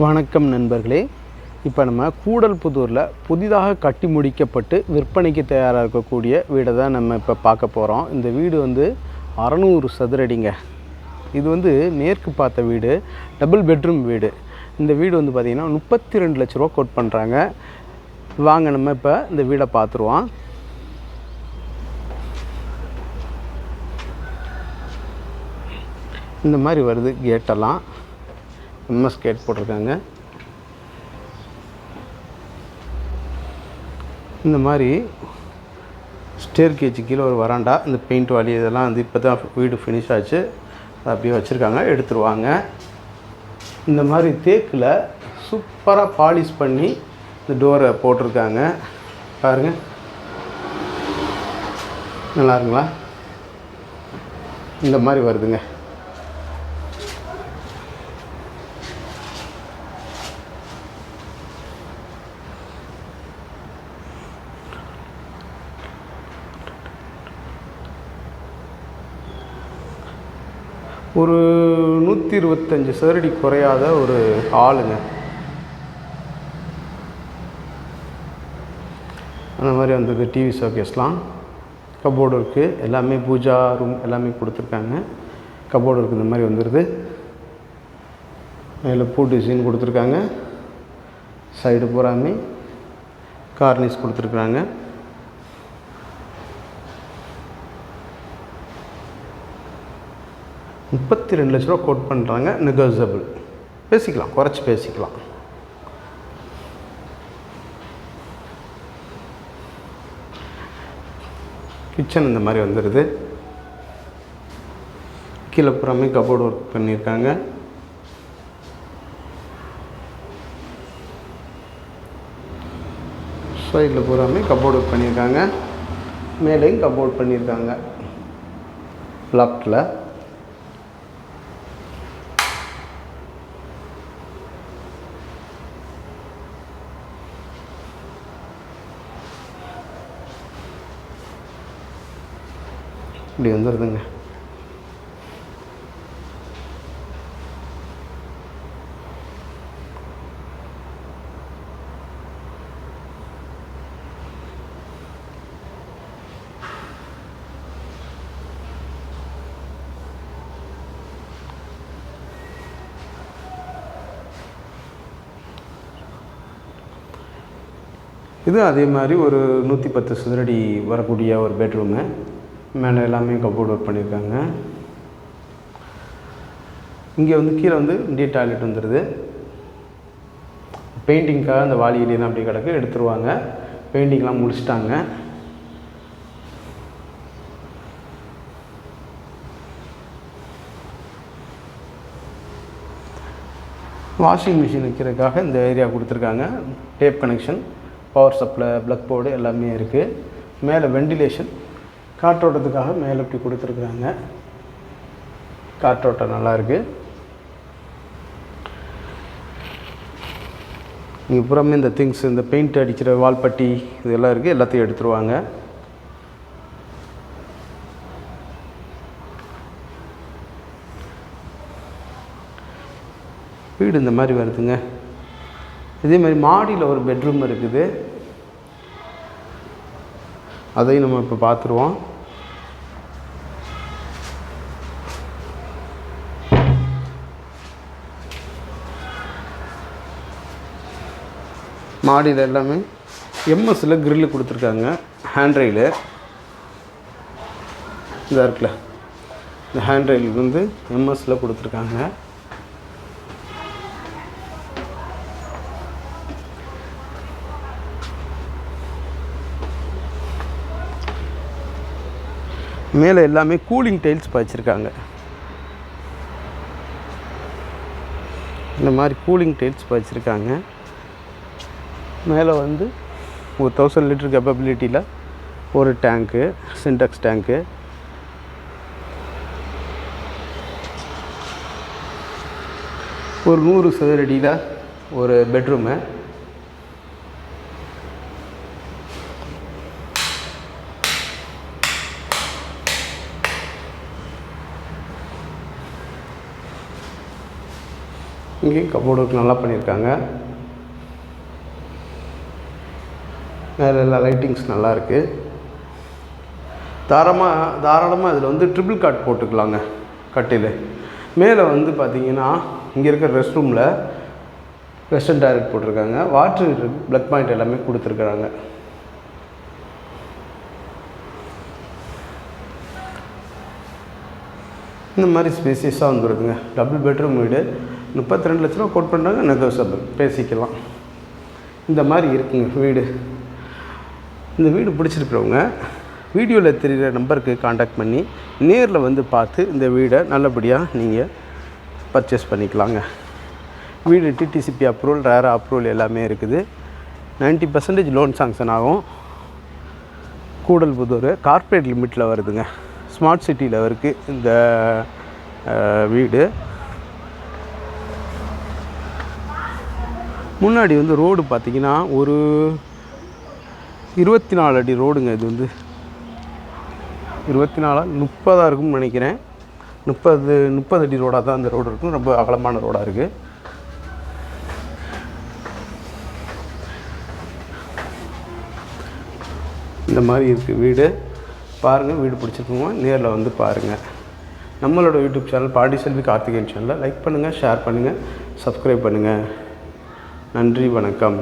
வணக்கம் நண்பர்களே. இப்போ நம்ம கூடல்புதூரில் புதிதாக கட்டி முடிக்கப்பட்டு விற்பனைக்கு தயாராக இருக்கக்கூடிய வீடை தான் நம்ம இப்போ பார்க்க போகிறோம். இந்த வீடு வந்து 600 சதுரடிங்க. இது வந்து மேற்கு பார்த்த வீடு, டபுள் பெட்ரூம் வீடு. இந்த வீடு வந்து பார்த்திங்கன்னா 32 லட்ச ரூபா கோட் பண்ணுறாங்க. வாங்க நம்ம இப்போ இந்த வீடை பார்த்துருவோம். இந்த மாதிரி வருது கேட்டெல்லாம். எம்எஸ் கேட் போட்டிருக்காங்க. இந்த மாதிரி ஸ்டேர் கேஜ் கீழே ஒரு வராண்டா, இந்த பெயிண்ட் வாலி இதெல்லாம் வந்து இப்போ தான் வீடு ஃபினிஷ் ஆச்சு, அப்படியே வச்சுருக்காங்க, எடுத்துருவாங்க. இந்த மாதிரி தேக்கில் சூப்பராக பாலிஷ் பண்ணி இந்த டோரை போட்டிருக்காங்க. பாருங்கள், நல்லா இருக்குங்களா? இந்த மாதிரி வருதுங்க. ஒரு 125 சதுரடி குறையாத ஒரு ஹாலுங்க. அந்த மாதிரி வந்தது. டிவி ஷோகேஸ்லாம், கபோர்டு இருக்குது, எல்லாமே பூஜா ரூம் எல்லாமே கொடுத்துருக்காங்க. கபோர்டு இருக்குது. இந்த மாதிரி வந்துடுது. மேலே பூ டிசைன் கொடுத்துருக்காங்க. சைடு பூராமே கார்னிஷ் கொடுத்துருக்குறாங்க. $32 லட்ச ரூபா கோட் பண்ணுறாங்க. நெகோசியபிள், பேசிக்கலாம், குறைச்சி பேசிக்கலாம். கிச்சன் இந்த மாதிரி வந்துடுது. கீழே புறமே கபோர்டு ஒர்க் பண்ணியிருக்காங்க. சைடில் பூராமே கபோர்டு ஒர்க் பண்ணியிருக்காங்க. மேலேயும் கபோர்டு பண்ணியிருக்காங்க. லாஃப்டில் இப்படி வந்துடுதுங்க. இது அதே மாதிரி ஒரு 110 சதுரடி வரக்கூடிய ஒரு பெட்ரூமு. மேலே எல்லாமே கபோர்டு ஒர்க் பண்ணியிருக்காங்க. இங்கே வந்து கீழே வந்து இந்தியன் டாய்லெட் வந்துடுது. பெயிண்டிங்காக அந்த வாலியிலாம் அப்படி கிடக்கு, எடுத்துருவாங்க. பெயிண்டிங்லாம் முடிச்சிட்டாங்க. வாஷிங் மிஷின் வைக்கிறதுக்காக இந்த ஏரியா கொடுத்துருக்காங்க. Tape connection, power supply, plug board எல்லாமே இருக்குது. மேலே வெண்டிலேஷன், காற்றோட்டத்துக்காக மேலே இப்படி கொடுத்துருக்குறாங்க. காற்றோட்டம் நல்லாயிருக்கு. இங்கே புறமே இந்த திங்ஸ், இந்த பெயிண்ட் அடிக்கிற வால்பட்டி இதெல்லாம் இருக்குது, எல்லாத்தையும் எடுத்துருவாங்க. வீடு இந்த மாதிரி வருதுங்க. இதே மாதிரி மாடியில் ஒரு பெட்ரூம் இருக்குது. அதையும் நம்ம இப்போ பார்த்துருவோம். மாடியில் எல்லாமே எம்எஸ்சில் கிரில்லு கொடுத்துருக்காங்க. ஹேண்ட் ரெயிலு இதாக இருக்குல்ல, இந்த ஹேண்ட் ரெயில் வந்து எம்எஸ்சில் கொடுத்துருக்காங்க. மேலே எல்லாமே கூலிங் டைல்ஸ் வச்சுருக்காங்க. இந்த மாதிரி கூலிங் டைல்ஸ் வச்சுருக்காங்க. மேலே வந்து ஒரு 1000 லிட்டர் கேப்பபிலிட்டியில் ஒரு டேங்க்கு, சின்டெக்ஸ் டேங்க்கு. ஒரு 100 சதுரடியில் ஒரு பெட்ரூமு. இங்கேயும் கபோர்டு ஒர்க் நல்லா பண்ணியிருக்காங்க. மேலே எல்லாம் லைட்டிங்ஸ் நல்லாயிருக்கு. தாராளமாக இதில் வந்து ட்ரிபிள் காட் போட்டுக்கலாங்க. கட்டில் மேலே வந்து பார்த்திங்கன்னா இங்கே இருக்கிற ரெஸ்ட் ரூமில் வெஸ்டர்ன் டாய்லெட் போட்டிருக்காங்க. வாட்ரு ப்ளக் பாயிண்ட் எல்லாமே கொடுத்துருக்குறாங்க. இந்த மாதிரி ஸ்பேசியஸாக வந்துடுதுங்க. டபுள் பெட்ரூம் வீடு 32 லட்ச ரூபா கோட் பண்ணுறாங்க. நெகோசியபிள் பேசிக்கலாம். இந்த மாதிரி இருக்குங்க வீடு. இந்த வீடு பிடிச்சிருக்கிறவங்க வீடியோவில் தெரிகிற நம்பருக்கு காண்டாக்ட் பண்ணி நேரில் வந்து பார்த்து இந்த வீடை நல்லபடியாக நீங்கள் பர்ச்சேஸ் பண்ணிக்கலாங்க. வீடு டிடிசிபி அப்ரூவல், ரேரா அப்ரூவல் எல்லாமே இருக்குது. 90% லோன் சாங்ஷன் ஆகும். கூடல்புதூர் கார்ப்பரேட் லிமிட்டில் வருதுங்க. ஸ்மார்ட் சிட்டியில் இருக்குது இந்த வீடு. முன்னாடி வந்து ரோடு பார்த்திங்கன்னா ஒரு 24 அடி ரோடுங்க. இது வந்து 24 30 இருக்கும்னு நினைக்கிறேன். 30 அடி ரோடாக தான் அந்த ரோடு இருக்கும். ரொம்ப அகலமான ரோடாக இருக்குது. இந்த மாதிரி இருக்குது வீடு. பாருங்கள், வீடு பிடிச்சிருக்கோங்க நேரில் வந்து பாருங்கள். நம்மளோட யூடியூப் சேனல் பாண்டிச்செல்வி கார்த்திகேயன் சேனலை லைக் பண்ணுங்கள், ஷேர் பண்ணுங்கள், சப்ஸ்கிரைப் பண்ணுங்கள். நன்றி, வணக்கம்.